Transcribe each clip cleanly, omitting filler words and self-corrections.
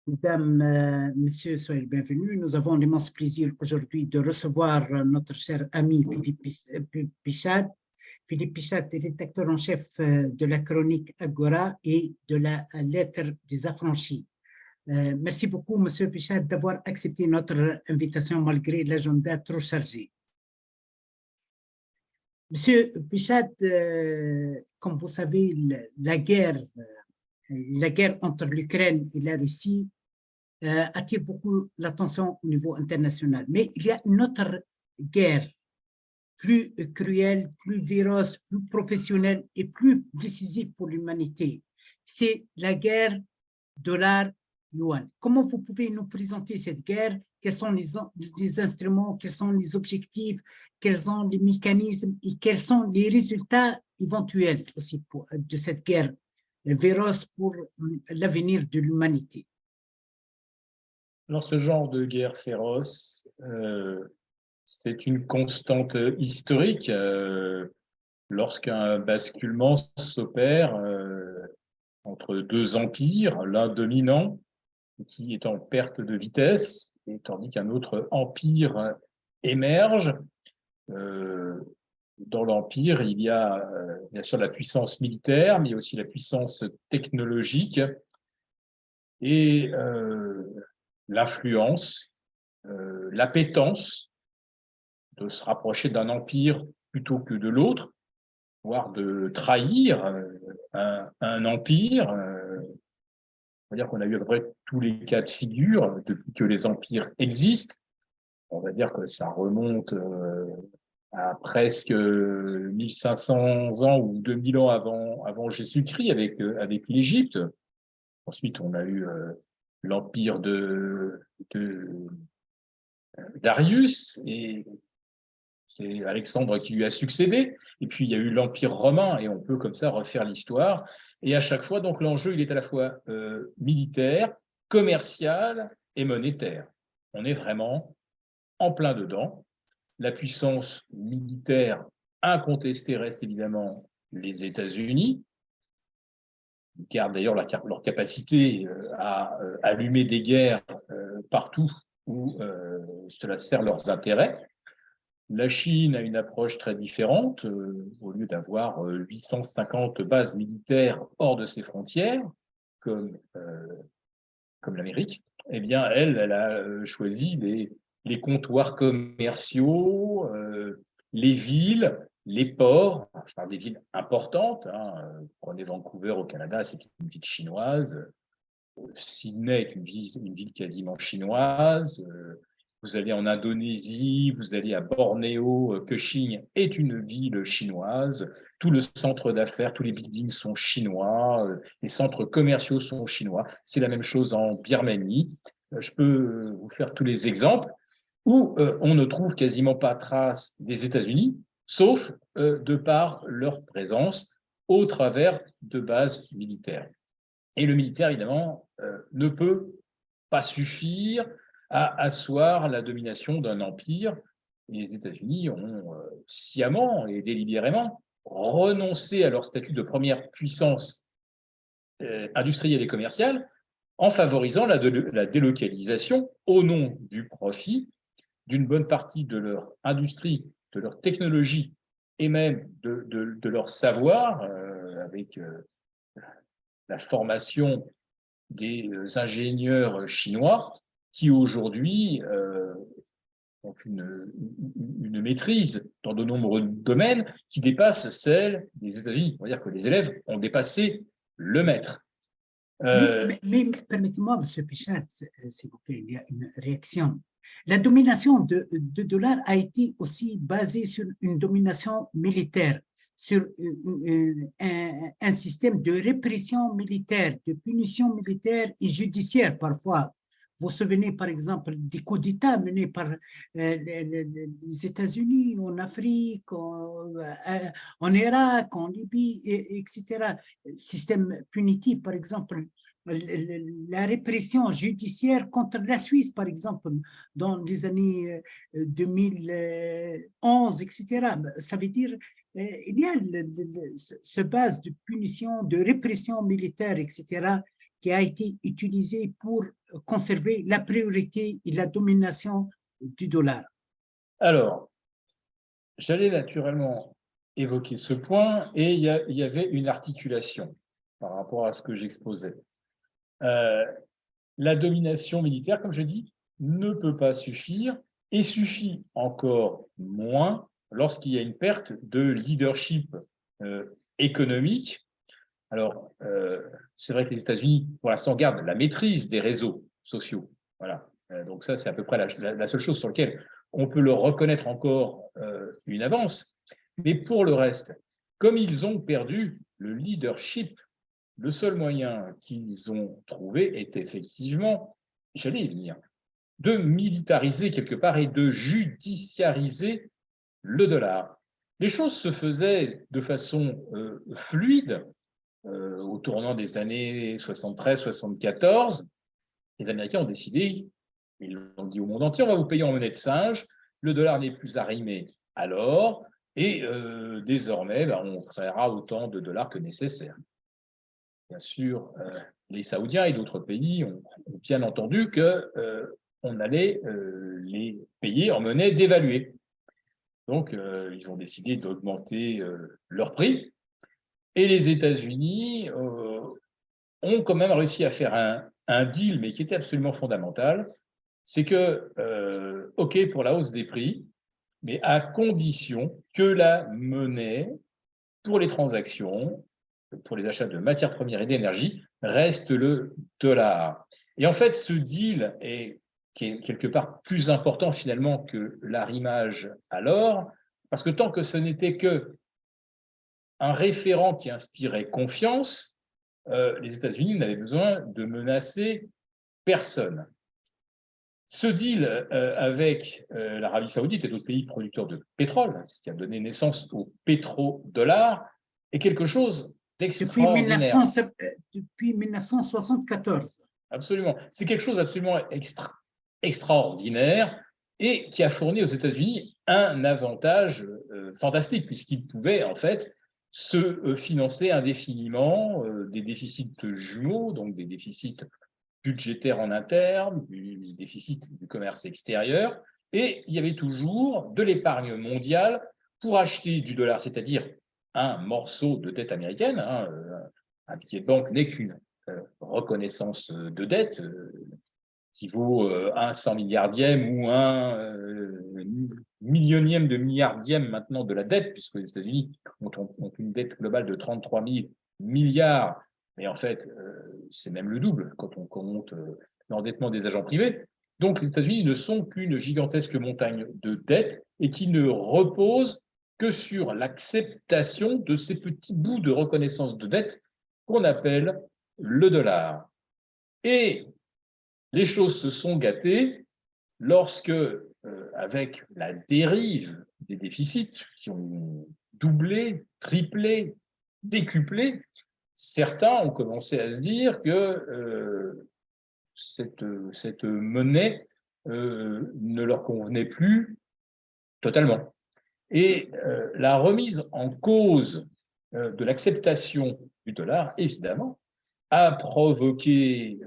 Mesdames, Messieurs, soyez les bienvenus. Nous avons l'immense plaisir aujourd'hui de recevoir notre cher ami Philippe Pichat. Philippe Pichat est rédacteur en chef de la chronique Agora et de la lettre des affranchis. Merci beaucoup, Monsieur Pichat, d'avoir accepté notre invitation malgré l'agenda trop chargé. Monsieur Pichat, comme vous savez, la guerre entre l'Ukraine et la Russie attire beaucoup l'attention au niveau international. Mais il y a une autre guerre plus cruelle, plus féroce, plus professionnelle et plus décisive pour l'humanité. C'est la guerre dollar-yuan. Comment vous pouvez nous présenter cette guerre? Quels sont les instruments, quels sont les objectifs, quels sont les mécanismes et quels sont les résultats éventuels aussi de cette guerre féroce pour l'avenir de l'humanité? Dans ce genre de guerre féroce, c'est une constante historique. Lorsqu'un basculement s'opère entre deux empires, l'un dominant, qui est en perte de vitesse, et tandis qu'un autre empire émerge. Dans l'empire, il y a bien sûr la puissance militaire, mais aussi la puissance technologique et l'influence, l'appétence de se rapprocher d'un empire plutôt que de l'autre, voire de trahir un empire. On va dire qu'on a eu à peu près tous les cas de figure depuis que les empires existent. On va dire que ça remonte à presque 1500 ans ou 2000 ans avant Jésus-Christ avec l'Égypte. Ensuite, on a eu l'empire de Darius, et c'est Alexandre qui lui a succédé. Et puis, il y a eu l'Empire romain, et on peut comme ça refaire l'histoire. Et à chaque fois, donc, l'enjeu, il est à la fois militaire, commercial et monétaire. On est vraiment en plein dedans. La puissance militaire incontestée reste évidemment les États-Unis, qui gardent d'ailleurs leur capacité à allumer des guerres partout où cela sert leurs intérêts. La Chine a une approche très différente. Au lieu d'avoir 850 bases militaires hors de ses frontières, comme l'Amérique, eh bien, elle a choisi les comptoirs commerciaux, les villes, les ports. Je parle des villes importantes. Prenez Vancouver au Canada, c'est une ville chinoise. Sydney est une ville quasiment chinoise. Vous allez en Indonésie, vous allez à Bornéo, Kuching est une ville chinoise. Tout le centre d'affaires, tous les buildings sont chinois, les centres commerciaux sont chinois. C'est la même chose en Birmanie. Je peux vous faire tous les exemples où on ne trouve quasiment pas trace des États-Unis, sauf de par leur présence au travers de bases militaires. Et le militaire, évidemment, ne peut pas suffire à asseoir la domination d'un empire. Et les États-Unis ont sciemment et délibérément renoncé à leur statut de première puissance industrielle et commerciale en favorisant la délocalisation au nom du profit d'une bonne partie de leur industrie, de leur technologie et même de leur savoir, avec la formation des ingénieurs chinois qui aujourd'hui ont une maîtrise dans de nombreux domaines qui dépasse celle des États-Unis. On va dire que les élèves ont dépassé le maître. Mais permettez-moi, M. Pichat, s'il vous plaît, il y a une réaction. La domination de dollar a été aussi basée sur une domination militaire, sur un système de répression militaire, de punition militaire et judiciaire parfois. Vous vous souvenez, par exemple, des coups d'État menés par les États-Unis, en Afrique, en Irak, en Libye, etc. Système punitif, par exemple, la répression judiciaire contre la Suisse, par exemple, dans les années 2011, etc. Ça veut dire il y a ce base de punition, de répression militaire, etc., qui a été utilisé pour conserver la priorité et la domination du dollar? Alors, j'allais naturellement évoquer ce point et il y avait une articulation par rapport à ce que j'exposais. La domination militaire, comme je dis, ne peut pas suffire et suffit encore moins lorsqu'il y a une perte de leadership économique. Alors, c'est vrai que les États-Unis, pour l'instant, gardent la maîtrise des réseaux sociaux. Voilà. Donc ça, c'est à peu près la seule chose sur laquelle on peut leur reconnaître encore une avance. Mais pour le reste, comme ils ont perdu le leadership, le seul moyen qu'ils ont trouvé est effectivement, j'allais y venir, de militariser quelque part et de judiciariser le dollar. Les choses se faisaient de façon fluide au tournant des années 73-74. Les Américains ont décidé, ils l'ont dit au monde entier, on va vous payer en monnaie de singe, le dollar n'est plus arrimé à l'or, et désormais, on créera autant de dollars que nécessaire. Bien sûr, les Saoudiens et d'autres pays ont bien entendu qu'on allait les payer en monnaie dévaluée. Donc, ils ont décidé d'augmenter leur prix. Et les États-Unis ont quand même réussi à faire un deal, mais qui était absolument fondamental. C'est que, OK pour la hausse des prix, mais à condition que la monnaie, pour les transactions, pour les achats de matières premières et d'énergie, reste le dollar. Et en fait, ce deal qui est quelque part plus important finalement que l'arrimage à l'or, parce que tant que ce n'était que un référent qui inspirait confiance, les États-Unis n'avaient besoin de menacer personne. Ce deal avec l'Arabie Saoudite et d'autres pays producteurs de pétrole, ce qui a donné naissance au pétrodollar, est quelque chose d'extraordinaire. Depuis 1974. Absolument. C'est quelque chose d'absolument extraordinaire et qui a fourni aux États-Unis un avantage fantastique, puisqu'ils pouvaient en fait se financer indéfiniment des déficits jumeaux, donc des déficits budgétaires en interne, du déficit du commerce extérieur, et il y avait toujours de l'épargne mondiale pour acheter du dollar, c'est-à-dire un morceau de dette américaine. Un billet de banque n'est qu'une reconnaissance de dette qui vaut un 100 milliardième ou un millionième de milliardième maintenant de la dette, puisque les États-Unis ont une dette globale de 33 000 milliards, mais en fait, c'est même le double quand on compte l'endettement des agents privés. Donc, les États-Unis ne sont qu'une gigantesque montagne de dettes et qui ne reposent que sur l'acceptation de ces petits bouts de reconnaissance de dette qu'on appelle le dollar. Et les choses se sont gâtées lorsque, avec la dérive des déficits qui ont doublé, triplé, décuplé, certains ont commencé à se dire que cette monnaie ne leur convenait plus totalement. Et la remise en cause de l'acceptation du dollar, évidemment, a provoqué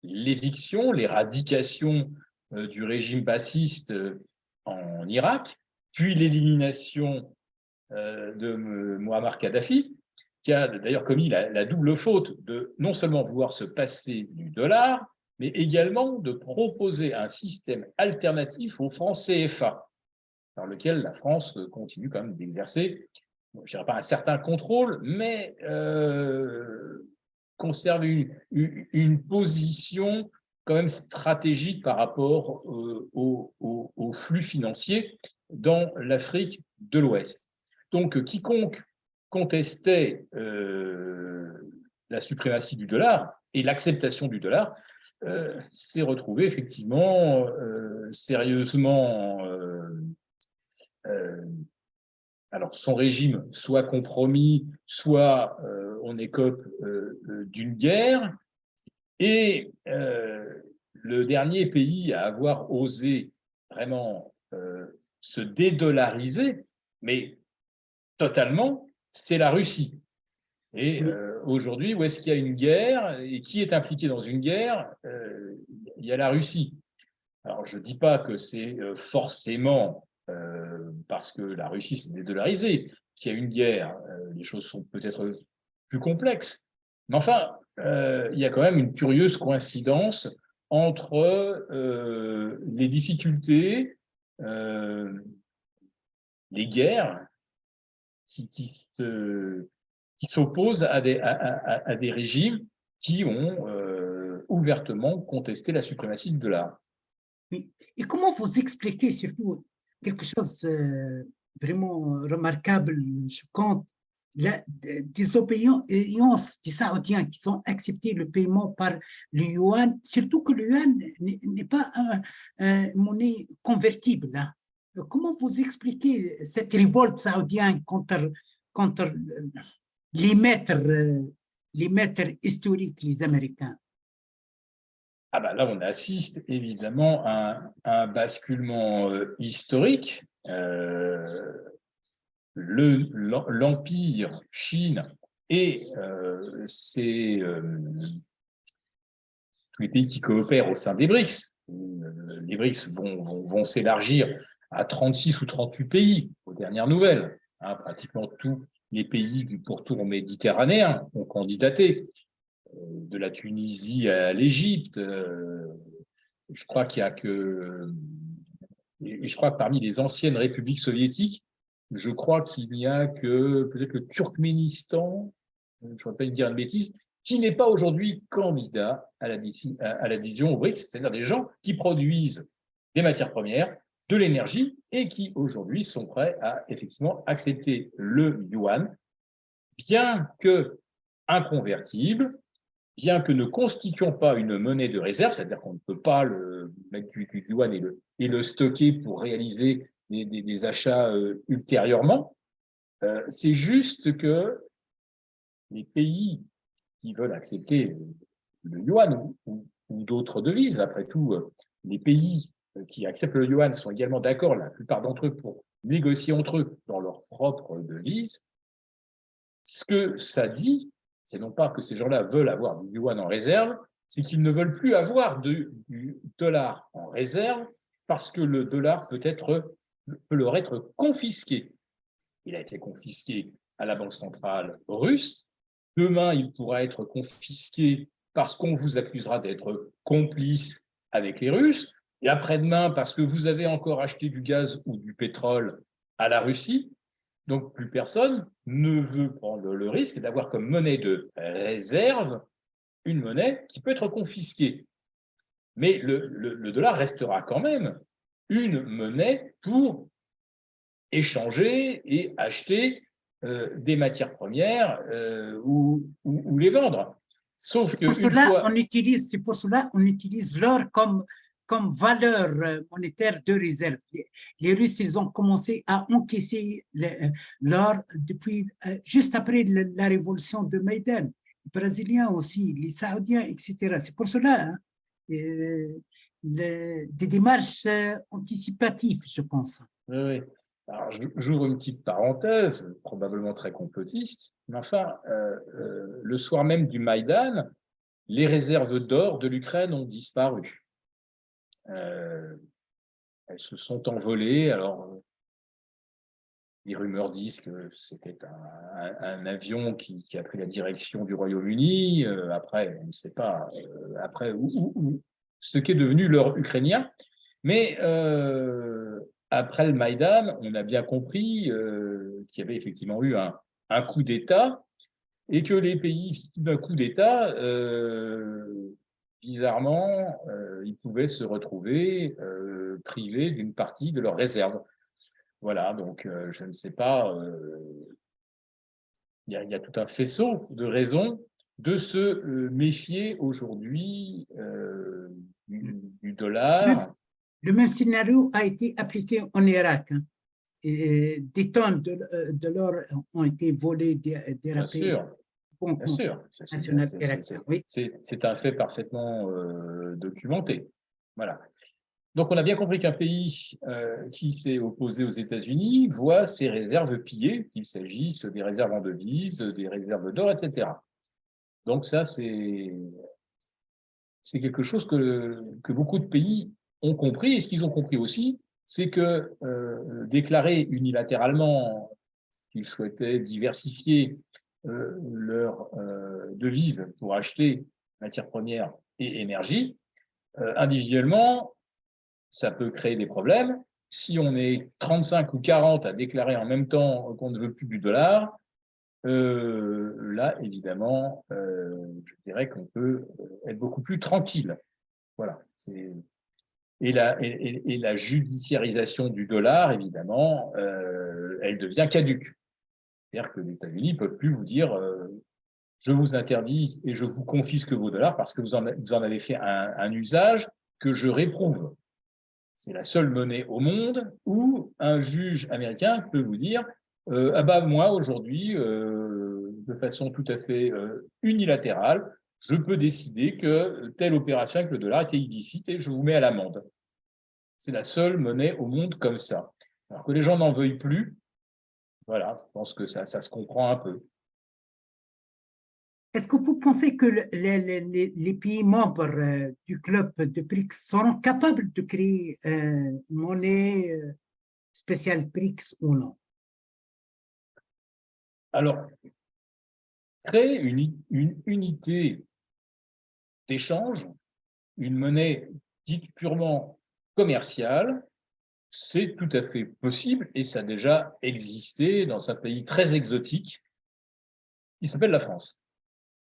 l'éviction, l'éradication du régime bassiste en Irak, puis l'élimination de Muammar Kadhafi, qui a d'ailleurs commis la double faute de non seulement vouloir se passer du dollar, mais également de proposer un système alternatif au franc CFA, dans lequel la France continue quand même d'exercer, je dirais pas un certain contrôle, mais conserve une position quand même stratégique par rapport au flux financier dans l'Afrique de l'Ouest. Donc, quiconque contestait la suprématie du dollar et l'acceptation du dollar s'est retrouvé effectivement sérieusement alors son régime soit compromis, soit on écope d'une guerre. Et le dernier pays à avoir osé vraiment se dédollariser, mais totalement, c'est la Russie. Et oui, aujourd'hui, où est-ce qu'il y a une guerre et qui est impliqué dans une guerre? Il y a la Russie. Alors, je ne dis pas que c'est forcément parce que la Russie s'est dédollarisée qu'il y a une guerre. Les choses sont peut-être plus complexes. Mais enfin, il y a quand même une curieuse coïncidence entre les difficultés, les guerres qui s'opposent à des régimes qui ont ouvertement contesté la suprématie du dollar. oui. Et comment vous expliquez surtout quelque chose vraiment remarquable, choquant, la désobéissance des Saoudiens qui ont accepté le paiement par le yuan, surtout que le yuan n'est pas une monnaie convertible, hein. Comment vous expliquez cette révolte saoudienne contre les maîtres historiques, les Américains? Ah bah là, on assiste évidemment à un basculement historique. L'Empire Chine et tous les pays qui coopèrent au sein des BRICS. Les BRICS vont s'élargir à 36 ou 38 pays, aux dernières nouvelles. Hein, pratiquement tous les pays du pourtour méditerranéen ont candidaté, de la Tunisie à l'Égypte. Je crois qu'il y a que, et je crois que parmi les anciennes républiques soviétiques, je crois qu'il n'y a que peut-être le Turkménistan, je ne voudrais pas dire une bêtise, qui n'est pas aujourd'hui candidat à l'adhésion aux BRICS, c'est-à-dire des gens qui produisent des matières premières, de l'énergie et qui aujourd'hui sont prêts à effectivement accepter le yuan, bien que inconvertible, bien que ne constituant pas une monnaie de réserve, c'est-à-dire qu'on ne peut pas le mettre du yuan et le stocker pour réaliser des achats ultérieurement. C'est juste que les pays qui veulent accepter le yuan ou d'autres devises, après tout, les pays qui acceptent le yuan sont également d'accord, la plupart d'entre eux, pour négocier entre eux dans leur propre devise. Ce que ça dit, c'est non pas que ces gens-là veulent avoir du yuan en réserve, c'est qu'ils ne veulent plus avoir du dollar en réserve parce que le dollar peut leur être confisqué. Il a été confisqué à la Banque centrale russe. Demain, il pourra être confisqué parce qu'on vous accusera d'être complice avec les Russes. Et après-demain, parce que vous avez encore acheté du gaz ou du pétrole à la Russie. Donc, plus personne ne veut prendre le risque d'avoir comme monnaie de réserve une monnaie qui peut être confisquée. Mais le dollar restera quand même une monnaie pour échanger et acheter des matières premières ou les vendre. Sauf qu'une fois… C'est pour cela qu'on utilise l'or comme valeur monétaire de réserve. Les Russes, ils ont commencé à encaisser l'or depuis juste après la révolution de Maïdan. Les Brésiliens aussi, les Saoudiens, etc. C'est pour cela des démarches anticipatives, je pense. Oui. Alors, j'ouvre une petite parenthèse, probablement très complotiste, mais enfin, le soir même du Maïdan, les réserves d'or de l'Ukraine ont disparu. Elles se sont envolées. Alors, les rumeurs disent que c'était un avion qui a pris la direction du Royaume-Uni. Après, on ne sait pas après ce qu'est devenu l'or ukrainien. Mais après le Maïdan, on a bien compris qu'il y avait effectivement eu un coup d'État et que les pays victimes d'un coup d'État, bizarrement, ils pouvaient se retrouver privés d'une partie de leurs réserves. Voilà, donc je ne sais pas, il y a tout un faisceau de raisons de se méfier aujourd'hui du Même, dollar. le même scénario a été appliqué en Irak, hein. Et des tonnes de l'or ont été volées, Bien dérapées sûr, au bien compte sûr, national irakien. Oui. c'est un fait parfaitement documenté. Voilà. Donc, on a bien compris qu'un pays qui s'est opposé aux États-Unis voit ses réserves pillées, qu'il s'agisse des réserves en devises, des réserves d'or, etc. Donc, ça, c'est quelque chose que beaucoup de pays ont compris. Et ce qu'ils ont compris aussi, c'est que déclarer unilatéralement qu'ils souhaitaient diversifier leurs devises pour acheter matières premières et énergie, individuellement, ça peut créer des problèmes. Si on est 35 ou 40 à déclarer en même temps qu'on ne veut plus du dollar, là, évidemment, je dirais qu'on peut être beaucoup plus tranquille. Voilà. Et la judiciarisation du dollar, évidemment, elle devient caduque. C'est-à-dire que les États-Unis ne peuvent plus vous dire je vous interdis et je vous confisque vos dollars parce que vous en avez fait un usage que je réprouve. C'est la seule monnaie au monde où un juge américain peut vous dire ah bah moi aujourd'hui, de façon tout à fait unilatérale, je peux décider que telle opération avec le dollar était illicite et je vous mets à l'amende. C'est la seule monnaie au monde comme ça. Alors que les gens n'en veuillent plus, voilà, je pense que ça se comprend un peu. Est-ce que vous pensez que les pays membres du club de BRICS seront capables de créer une monnaie spéciale BRICS ou non? Alors, créer une unité d'échange, une monnaie dite purement commerciale, c'est tout à fait possible et ça a déjà existé dans un pays très exotique qui s'appelle la France.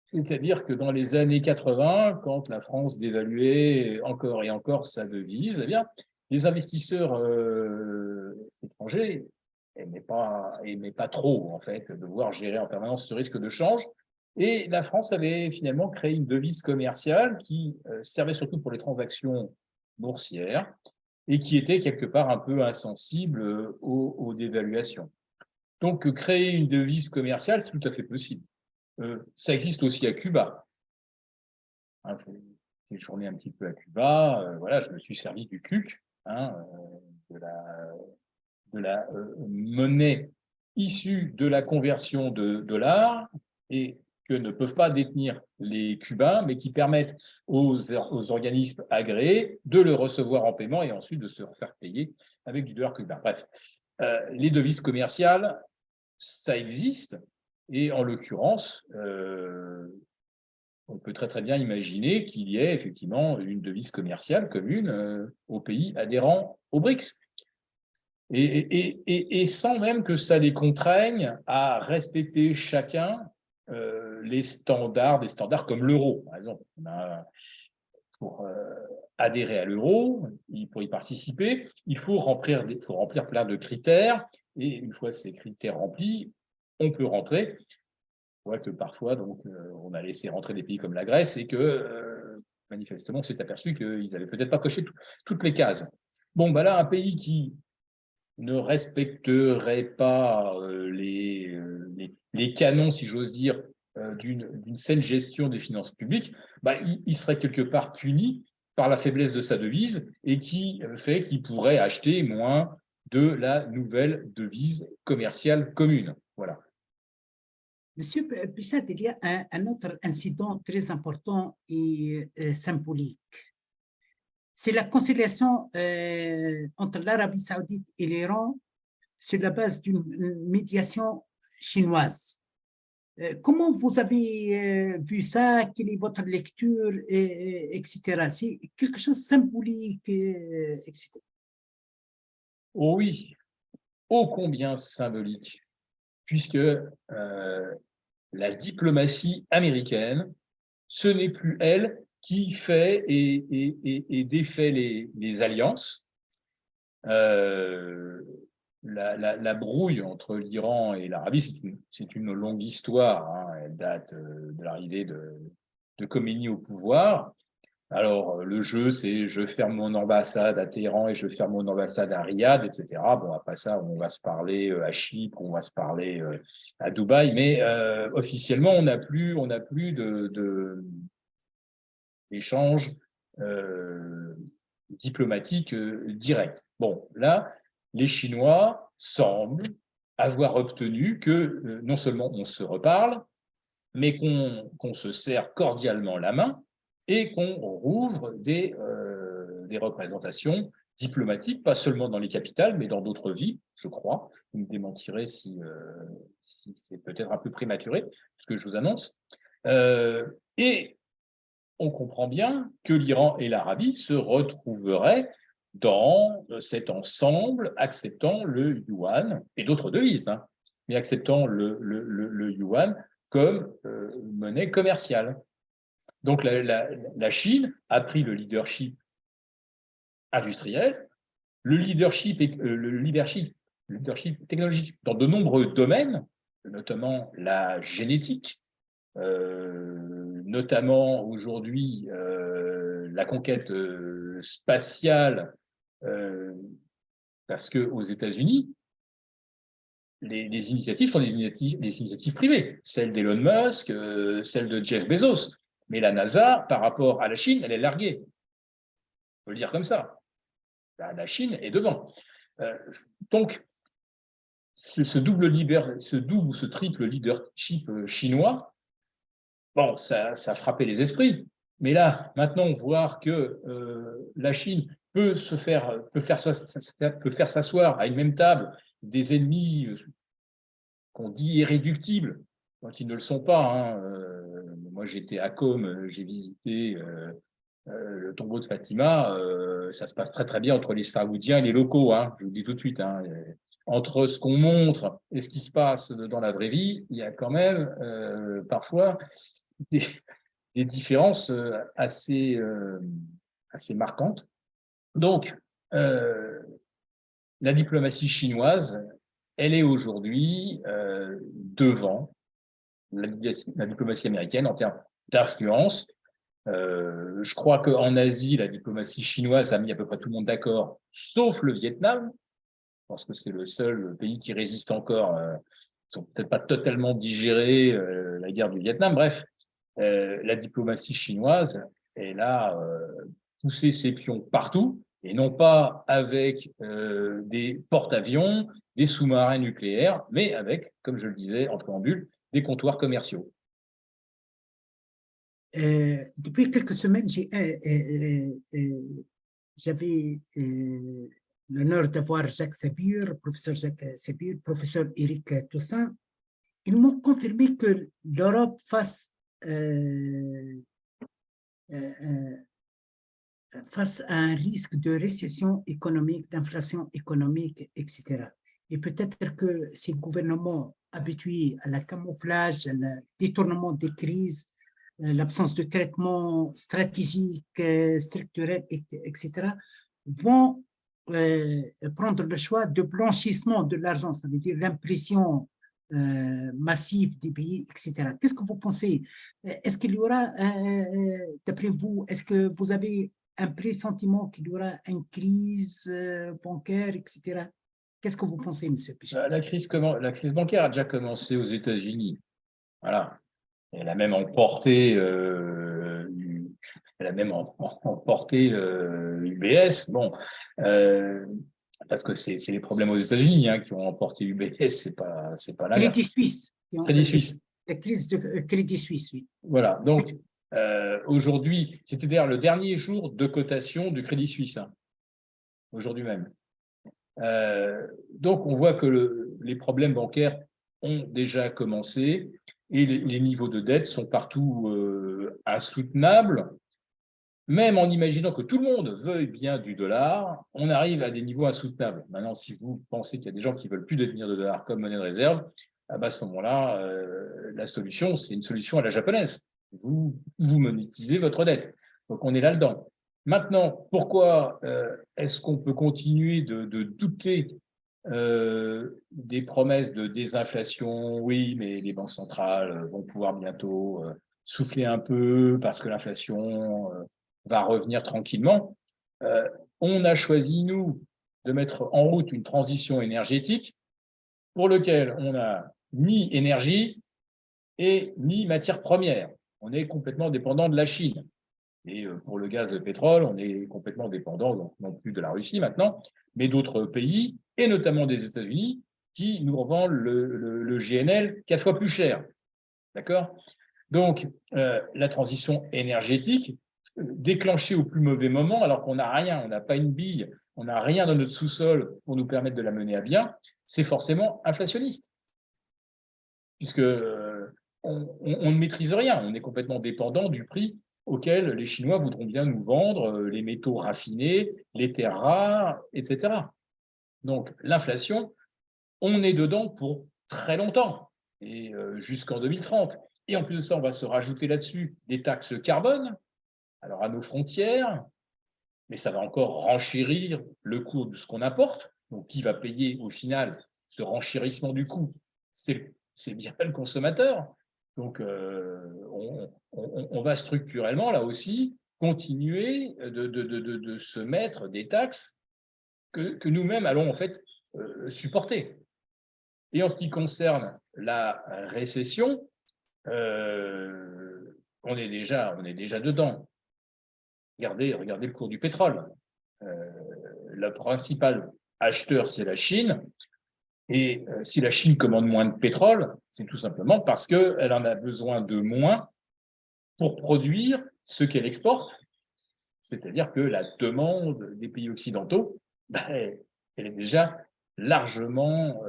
C'est-à-dire que dans les années 80, quand la France dévaluait encore et encore sa devise, eh bien, les investisseurs étrangers n'aimaient pas trop, en fait, devoir gérer en permanence ce risque de change. Et la France avait finalement créé une devise commerciale qui servait surtout pour les transactions boursières et qui était quelque part un peu insensible aux dévaluations. Donc, créer une devise commerciale, c'est tout à fait possible. Ça existe aussi à Cuba. Hein, j'ai tourné un petit peu à Cuba. Voilà, je me suis servi du CUC, hein, de la monnaie issue de la conversion de dollars et que ne peuvent pas détenir les Cubains, mais qui permettent aux organismes agréés de le recevoir en paiement et ensuite de se faire payer avec du dollar cubain. Bref, les devises commerciales, ça existe. Et en l'occurrence, on peut très très bien imaginer qu'il y ait effectivement une devise commerciale commune aux pays adhérents aux BRICS. Et sans même que ça les contraigne à respecter chacun des standards comme l'euro. Par exemple, pour adhérer à l'euro, pour y participer, il faut remplir plein de critères. Et une fois ces critères remplis, on peut rentrer. On voit que parfois, donc, on a laissé rentrer des pays comme la Grèce et que, manifestement, on s'est aperçu qu'ils n'avaient peut-être pas coché toutes les cases. Bon, bah là, un pays qui ne respecterait pas les canons, si j'ose dire, d'une saine gestion des finances publiques, bah, il serait quelque part puni par la faiblesse de sa devise et qui fait qu'il pourrait acheter moins de la nouvelle devise commerciale commune. Voilà. Monsieur Pichard, il y a un autre incident très important et symbolique. C'est la conciliation entre l'Arabie saoudite et l'Iran sur la base d'une médiation chinoise. Comment vous avez vu ça? Quelle est votre lecture, etc. C'est quelque chose de symbolique, etc. Oh oui, ô combien symbolique, puisque la diplomatie américaine, ce n'est plus elle qui fait et défait les alliances. La brouille entre l'Iran et l'Arabie, c'est une longue histoire. Hein. Elle date de l'arrivée de Khomeini au pouvoir. Alors, le jeu, c'est je ferme mon ambassade à Téhéran et je ferme mon ambassade à Riyad, etc. Bon, après ça, on va se parler à Chypre, on va se parler à Dubaï, mais officiellement, on n'a plus d'échange diplomatique directe. Bon, là, les Chinois semblent avoir obtenu que non seulement on se reparle, mais qu'on se serre cordialement la main et qu'on rouvre des représentations diplomatiques, pas seulement dans les capitales, mais dans d'autres villes, je crois. Vous me démentirez si c'est peut-être un peu prématuré, ce que je vous annonce. Et on comprend bien que l'Iran et l'Arabie se retrouveraient dans cet ensemble, acceptant le yuan et d'autres devises, hein, mais acceptant le yuan comme monnaie commerciale. Donc la Chine a pris le leadership industriel, le leadership technologique dans de nombreux domaines, notamment la génétique, notamment aujourd'hui la conquête spatiale, parce qu'aux États-Unis, les initiatives sont des initiatives privées, celles d'Elon Musk, celles de Jeff Bezos. Mais la NASA, par rapport à la Chine, elle est larguée. On peut le dire comme ça. La Chine est devant. Donc, ce double ou ce triple leadership chinois, bon, ça frappait les esprits. Mais là, maintenant, voir que la Chine peut faire s'asseoir à une même table des ennemis qu'on dit irréductibles, quand ils ne le sont pas. Moi, j'étais à Qom, j'ai visité le tombeau de Fatima. Ça se passe très très bien entre les Saoudiens et les locaux. Je vous le dis tout de suite. Entre ce qu'on montre et ce qui se passe dans la vraie vie, il y a quand même parfois des différences assez marquantes. Donc, la diplomatie chinoise, elle est aujourd'hui devant la diplomatie américaine en termes d'influence. Je crois qu'en Asie, la diplomatie chinoise a mis à peu près tout le monde d'accord, sauf le Vietnam. Je pense que c'est le seul pays qui résiste encore. Ils n'ont peut-être pas totalement digéré la guerre du Vietnam. Bref, la diplomatie chinoise, elle a poussé ses pions partout, et non pas avec des porte-avions, des sous-marins nucléaires, mais avec, comme je le disais en préambule, des comptoirs commerciaux. Depuis quelques semaines, j'avais l'honneur d'avoir Jacques Sabir, professeur Jacques Sabir, professeur Éric Toussaint. Ils m'ont confirmé que l'Europe face à un risque de récession économique, d'inflation économique, etc. Et peut-être que ces gouvernements habitués à la camouflage, à le détournement des crises, l'absence de traitement stratégique, structurel, etc., vont prendre le choix de blanchissement de l'argent, ça veut dire l'impression massive des pays, etc. Qu'est-ce que vous pensez? Est-ce qu'il y aura, d'après vous, est-ce que vous avez un pressentiment qu'il y aura une crise bancaire, etc. Qu'est-ce que vous pensez, M. Pichet? La crise bancaire a déjà commencé aux États-Unis. Voilà. Elle a même emporté UBS. Bon, parce que c'est les problèmes aux États-Unis qui ont emporté UBS, c'est pas l'inverse. Crédit Suisse. Crédit Suisse. La crise de Crédit Suisse, oui. Voilà. Donc aujourd'hui, c'était d'ailleurs le dernier jour de cotation du Crédit Suisse. Aujourd'hui même. Donc on voit que les problèmes bancaires ont déjà commencé. Et les niveaux de dette sont partout insoutenables. Même en imaginant que tout le monde veuille bien du dollar, on arrive à des niveaux insoutenables. Maintenant, si vous pensez qu'il y a des gens qui ne veulent plus détenir de dollars comme monnaie de réserve, à ce moment-là, la solution, c'est une solution à la japonaise. Vous monétisez votre dette. Donc, on est là-dedans. Maintenant, pourquoi est-ce qu'on peut continuer de douter des promesses de désinflation? Oui, mais les banques centrales vont pouvoir bientôt souffler un peu parce que l'inflation va revenir tranquillement. On a choisi, nous, de mettre en route une transition énergétique pour laquelle on n'a ni énergie et ni matières premières. On est complètement dépendant de la Chine. Et pour le gaz et le pétrole, on est complètement dépendant, donc non plus de la Russie maintenant, mais d'autres pays, et notamment des États-Unis, qui nous revendent le GNL 4 fois plus cher. D'accord? Donc, la transition énergétique, déclenchée au plus mauvais moment, alors qu'on n'a rien, on n'a pas une bille, on n'a rien dans notre sous-sol pour nous permettre de la mener à bien, c'est forcément inflationniste. Puisque on ne maîtrise rien, on est complètement dépendant du prix auquel les Chinois voudront bien nous vendre les métaux raffinés, les terres rares, etc. Donc, l'inflation, on est dedans pour très longtemps, et jusqu'en 2030. Et en plus de ça, on va se rajouter là-dessus des taxes carbone, alors à nos frontières, mais ça va encore renchérir le coût de ce qu'on importe. Donc, qui va payer au final ce renchérissement du coût? C'est bien le consommateur. Donc, on va structurellement, là aussi, continuer de se mettre des taxes que nous-mêmes allons en fait supporter. Et en ce qui concerne la récession, on est déjà dedans. Regardez le cours du pétrole. Le principal acheteur, c'est la Chine. Et si la Chine commande moins de pétrole, c'est tout simplement parce qu'elle en a besoin de moins pour produire ce qu'elle exporte. C'est-à-dire que la demande des pays occidentaux, elle est déjà largement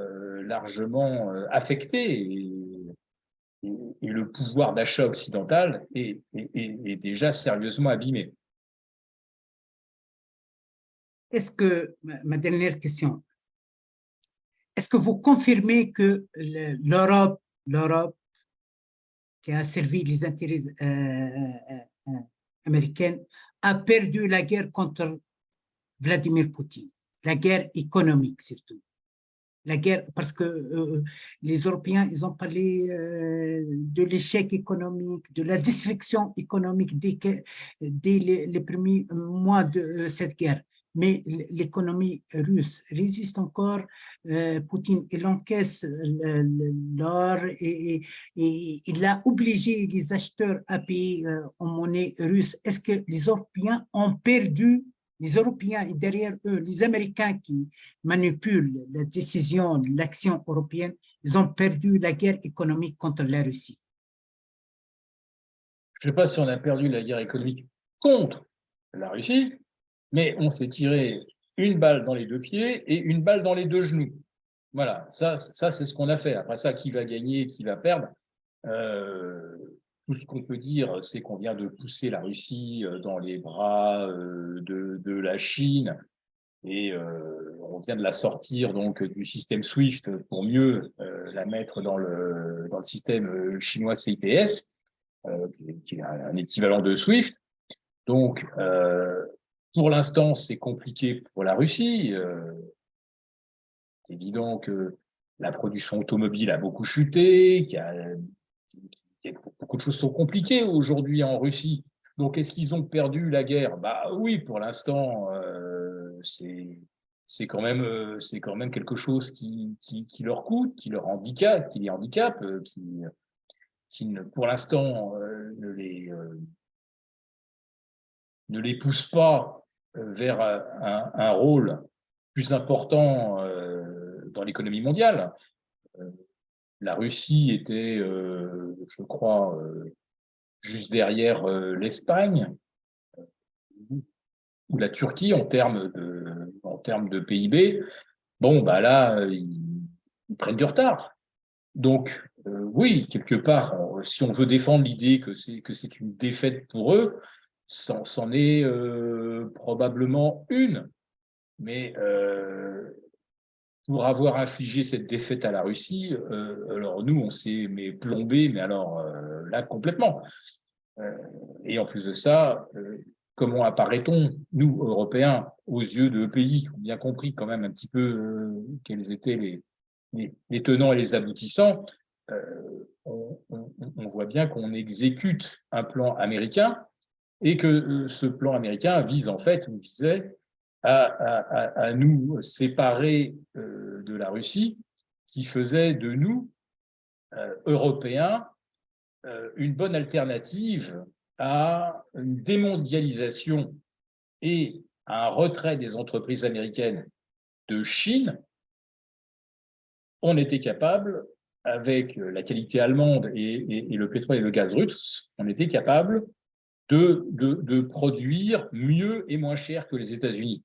affectée. Et le pouvoir d'achat occidental est déjà sérieusement abîmé. Est-ce que, ma dernière question, est-ce que vous confirmez que l'Europe qui a servi les intérêts américains, a perdu la guerre contre Vladimir Poutine, la guerre économique surtout? La guerre, parce que les Européens, ils ont parlé de l'échec économique, de la destruction économique dès les premiers mois de cette guerre. Mais l'économie russe résiste encore. Poutine, il encaisse l'or et il a obligé les acheteurs à payer en monnaie russe. Est-ce que les Européens ont perdu, les Européens et derrière eux, les Américains qui manipulent la décision, l'action européenne, ils ont perdu la guerre économique contre la Russie? Je ne sais pas si on a perdu la guerre économique contre la Russie, mais on s'est tiré une balle dans les deux pieds et une balle dans les deux genoux. Voilà, ça c'est ce qu'on a fait. Après ça, qui va gagner, qui va perdre, tout ce qu'on peut dire, c'est qu'on vient de pousser la Russie dans les bras de la Chine, et on vient de la sortir donc du système SWIFT pour mieux la mettre dans le système chinois CIPS, qui est un équivalent de SWIFT. Donc, pour l'instant, c'est compliqué pour la Russie. C'est évident que la production automobile a beaucoup chuté, beaucoup de choses sont compliquées aujourd'hui en Russie. Donc, est-ce qu'ils ont perdu la guerre? Bah oui, pour l'instant, c'est quand même quelque chose qui leur coûte, qui les handicape, qui pour l'instant ne les pousse pas vers un rôle plus important dans l'économie mondiale. La Russie était, je crois, juste derrière l'Espagne ou la Turquie en termes de PIB. Bon, bah là, ils prennent du retard. Donc, oui, quelque part, si on veut défendre l'idée que c'est une défaite pour eux, c'en est probablement une. Mais pour avoir infligé cette défaite à la Russie, alors nous, on s'est plombé, mais alors là, complètement. Et en plus de ça, comment apparaît-on, nous, Européens, aux yeux de pays qui ont bien compris quand même un petit peu quels étaient les tenants et les aboutissants? On voit bien qu'on exécute un plan américain et que ce plan américain vise en fait, on disait, à nous séparer de la Russie, qui faisait de nous, Européens, une bonne alternative à une démondialisation et à un retrait des entreprises américaines de Chine, on était capable, avec la qualité allemande et le pétrole et le gaz russe, on était capable de produire mieux et moins cher que les États-Unis.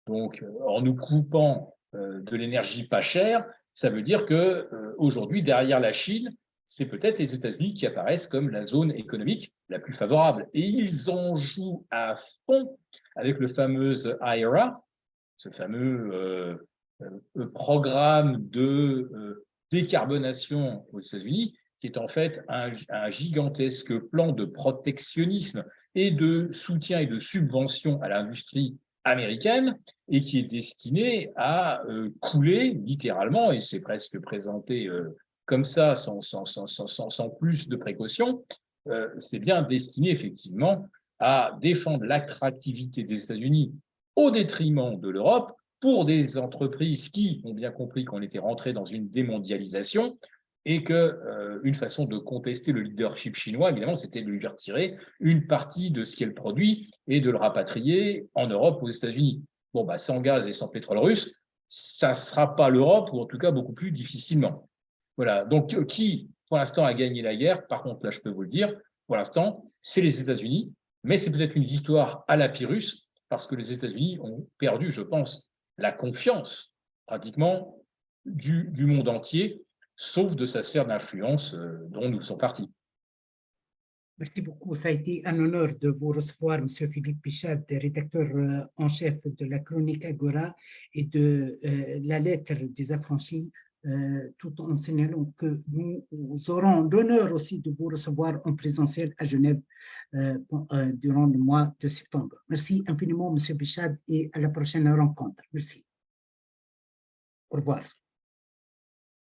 Donc, en nous coupant de l'énergie pas chère, ça veut dire qu'aujourd'hui, derrière la Chine, c'est peut-être les États-Unis qui apparaissent comme la zone économique la plus favorable. Et ils en jouent à fond avec le fameux IRA, ce fameux programme de décarbonation aux États-Unis, qui est en fait un gigantesque plan de protectionnisme et de soutien et de subvention à l'industrie américaine, et qui est destiné à couler littéralement, et c'est presque présenté comme ça, sans plus de précautions, c'est bien destiné effectivement à défendre l'attractivité des États-Unis au détriment de l'Europe, pour des entreprises qui ont bien compris qu'on était rentré dans une démondialisation et qu'une façon de contester le leadership chinois, évidemment, c'était de lui retirer une partie de ce qu'elle produit et de le rapatrier en Europe, aux États-Unis. Bon, bah, sans gaz et sans pétrole russe, ça ne sera pas l'Europe, ou en tout cas beaucoup plus difficilement. Voilà. Donc, qui, pour l'instant, a gagné la guerre? Par contre, là, je peux vous le dire, pour l'instant, c'est les États-Unis, mais c'est peut-être une victoire à la Pyrrhus, parce que les États-Unis ont perdu, je pense, la confiance pratiquement du monde entier, sauf de sa sphère d'influence dont nous faisons partie. Merci beaucoup. Ça a été un honneur de vous recevoir, M. Philippe Pichad, rédacteur en chef de la Chronique Agora et de la Lettre des Affranchis, tout en signalant que nous aurons l'honneur aussi de vous recevoir en présentiel à Genève durant le mois de septembre. Merci infiniment, M. Pichad, et à la prochaine rencontre. Merci. Au revoir.